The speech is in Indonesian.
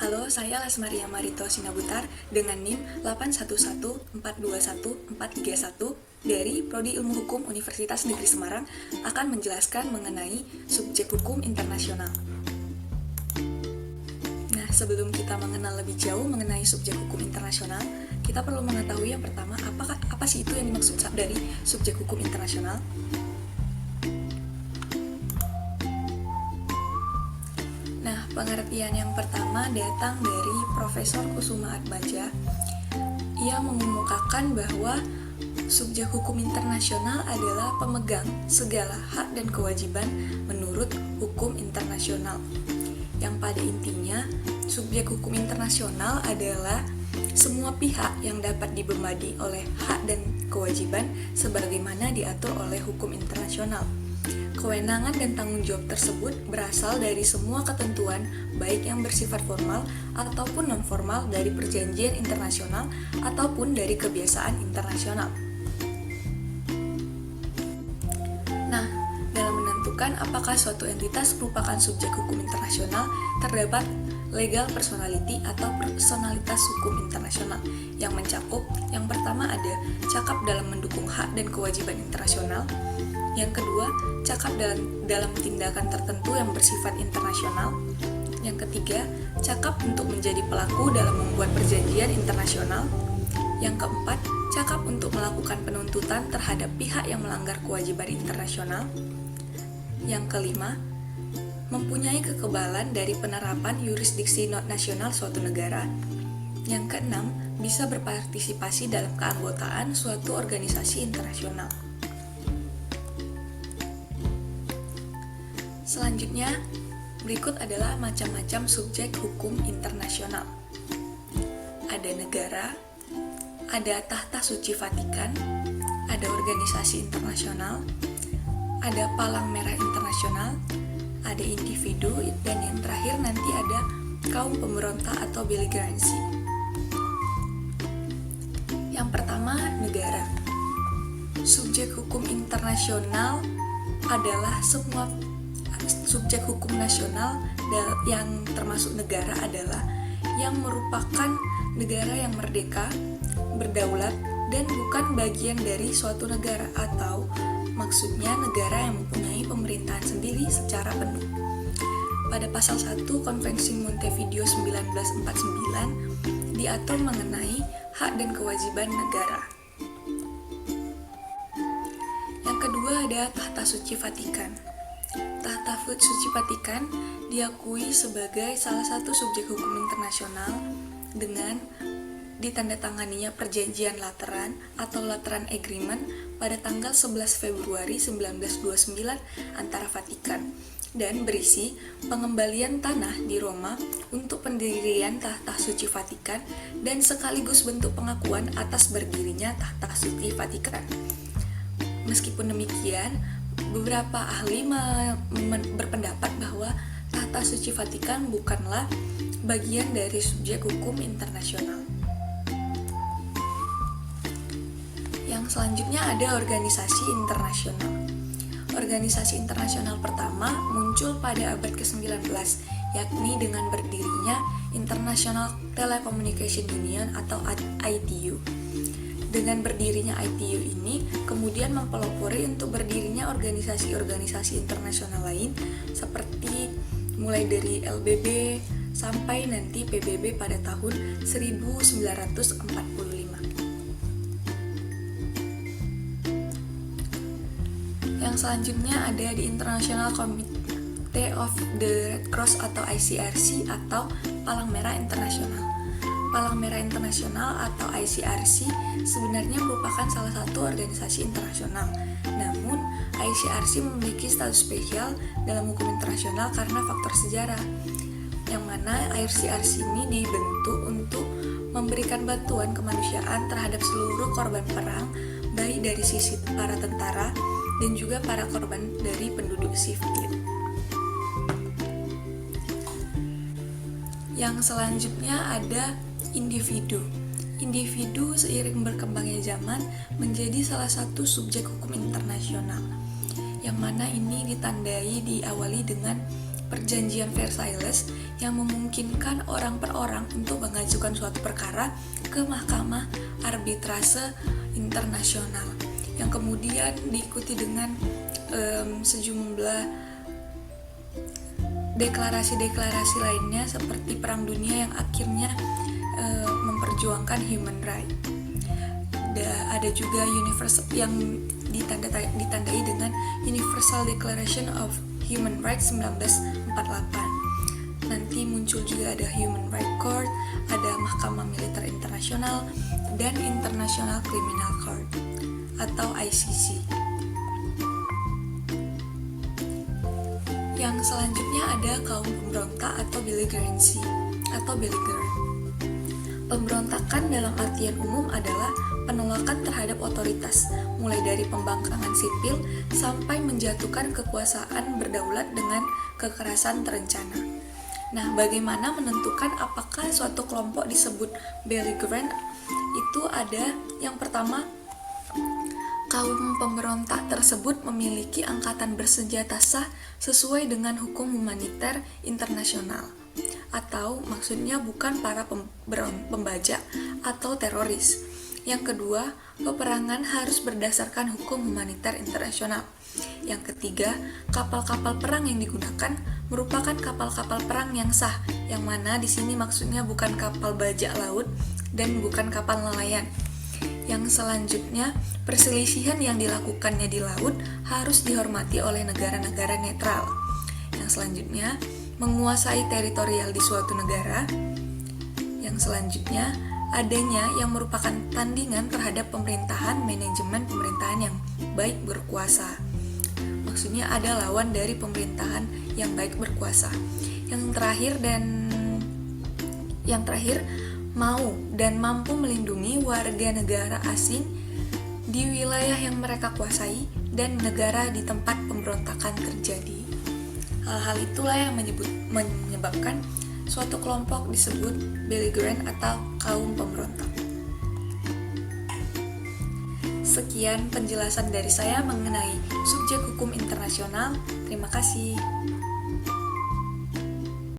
Halo, saya Lesmaria Marito Sinabutar dengan NIM 81142141 dari Prodi Ilmu Hukum Universitas Negeri Semarang akan menjelaskan mengenai subjek hukum internasional. Nah, sebelum kita mengenal lebih jauh mengenai subjek hukum internasional, kita perlu mengetahui yang pertama, apa sih itu yang dimaksud dari subjek hukum internasional? Nah, pengertian yang pertama datang dari Profesor Kusuma Atmaja. Ia mengemukakan bahwa subjek hukum internasional adalah pemegang segala hak dan kewajiban menurut hukum internasional. Yang pada intinya, subjek hukum internasional adalah semua pihak yang dapat dibebani oleh hak dan kewajiban sebagaimana diatur oleh hukum internasional. Kewenangan dan tanggung jawab tersebut berasal dari semua ketentuan, baik yang bersifat formal ataupun non-formal dari perjanjian internasional ataupun dari kebiasaan internasional. Nah, dalam menentukan apakah suatu entitas merupakan subjek hukum internasional, terdapat legal personality atau personalitas hukum internasional yang mencakup yang pertama ada cakap dalam mendukung hak dan kewajiban internasional. Yang kedua, cakap dalam tindakan tertentu yang bersifat internasional. Yang ketiga, cakap untuk menjadi pelaku dalam membuat perjanjian internasional. Yang keempat, cakap untuk melakukan penuntutan terhadap pihak yang melanggar kewajiban internasional. Yang kelima, mempunyai kekebalan dari penerapan yurisdiksi nasional suatu negara. Yang keenam, bisa berpartisipasi dalam keanggotaan suatu organisasi internasional. Selanjutnya, berikut adalah macam-macam subjek hukum internasional. Ada negara, ada Tahta Suci Vatikan, ada organisasi internasional, ada Palang Merah Internasional, ada individu, dan yang terakhir nanti ada kaum pemberontak atau belligerency. Yang pertama, negara. Subjek hukum internasional adalah semua subjek hukum nasional yang termasuk negara adalah yang merupakan negara yang merdeka, berdaulat, dan bukan bagian dari suatu negara atau maksudnya negara yang mempunyai pemerintahan sendiri secara penuh. Pada pasal 1 Konvensi Montevideo 1949 diatur mengenai hak dan kewajiban negara. Yang kedua ada Tahta Suci Vatikan. Tahta Suci Vatikan diakui sebagai salah satu subjek hukum internasional dengan ditandatanganinya Perjanjian Lateran atau Lateran Agreement pada tanggal 11 Februari 1929 antara Vatikan dan berisi pengembalian tanah di Roma untuk pendirian Tahta Suci Vatikan dan sekaligus bentuk pengakuan atas berdirinya Tahta Suci Vatikan. Meskipun demikian, beberapa ahli berpendapat bahwa Tahta Suci Vatikan bukanlah bagian dari subjek hukum internasional. Yang selanjutnya ada organisasi internasional. Organisasi internasional pertama muncul pada abad ke-19, yakni dengan berdirinya International Telecommunication Union atau ITU. Dengan berdirinya ITU ini kemudian mempelopori untuk berdirinya organisasi-organisasi internasional lain seperti mulai dari LBB sampai nanti PBB pada tahun 1945. Yang selanjutnya ada di International Committee of the Red Cross atau ICRC atau Palang Merah Internasional. Palang Merah Internasional atau ICRC sebenarnya merupakan salah satu organisasi internasional. Namun, ICRC memiliki status spesial dalam hukum internasional karena faktor sejarah, yang mana ICRC ini dibentuk untuk memberikan bantuan kemanusiaan terhadap seluruh korban perang, baik dari sisi para tentara dan juga para korban dari penduduk sipil. Yang selanjutnya ada individu. Individu seiring berkembangnya zaman menjadi salah satu subjek hukum internasional, yang mana ini ditandai diawali dengan Perjanjian Versailles yang memungkinkan orang per orang untuk mengajukan suatu perkara ke Mahkamah Arbitrase Internasional, yang kemudian diikuti dengan sejumlah deklarasi-deklarasi lainnya seperti Perang Dunia yang akhirnya memperjuangkan human right. Ada juga yang ditandai dengan Universal Declaration of Human Rights 1948. Nanti muncul juga ada Human Rights Court, ada Mahkamah Militer Internasional, dan International Criminal Court atau ICC. Yang selanjutnya ada kaum pemberontak atau belligerency atau belligerent. Pemberontakan dalam artian umum adalah penolakan terhadap otoritas, mulai dari pembangkangan sipil sampai menjatuhkan kekuasaan berdaulat dengan kekerasan terencana. Nah, bagaimana menentukan apakah suatu kelompok disebut belligerent? Itu ada yang pertama, kaum pemberontak tersebut memiliki angkatan bersenjata sah sesuai dengan hukum humaniter internasional, atau maksudnya bukan para pembajak atau teroris. Yang kedua, peperangan harus berdasarkan hukum humaniter internasional. Yang ketiga, kapal-kapal perang yang digunakan merupakan kapal-kapal perang yang sah, yang mana di sini maksudnya bukan kapal bajak laut dan bukan kapal nelayan. Yang selanjutnya, perselisihan yang dilakukannya di laut harus dihormati oleh negara-negara netral. Yang selanjutnya, menguasai teritorial di suatu negara. Yang selanjutnya, adanya yang merupakan tandingan terhadap manajemen pemerintahan yang baik berkuasa. Maksudnya ada lawan dari pemerintahan yang baik berkuasa. Yang terakhir, mau dan mampu melindungi warga negara asing di wilayah yang mereka kuasai dan negara di tempat pemberontakan terjadi. Hal-hal itulah yang menyebabkan suatu kelompok disebut belligerent atau kaum pemberontak. Sekian penjelasan dari saya mengenai subjek hukum internasional. Terima kasih.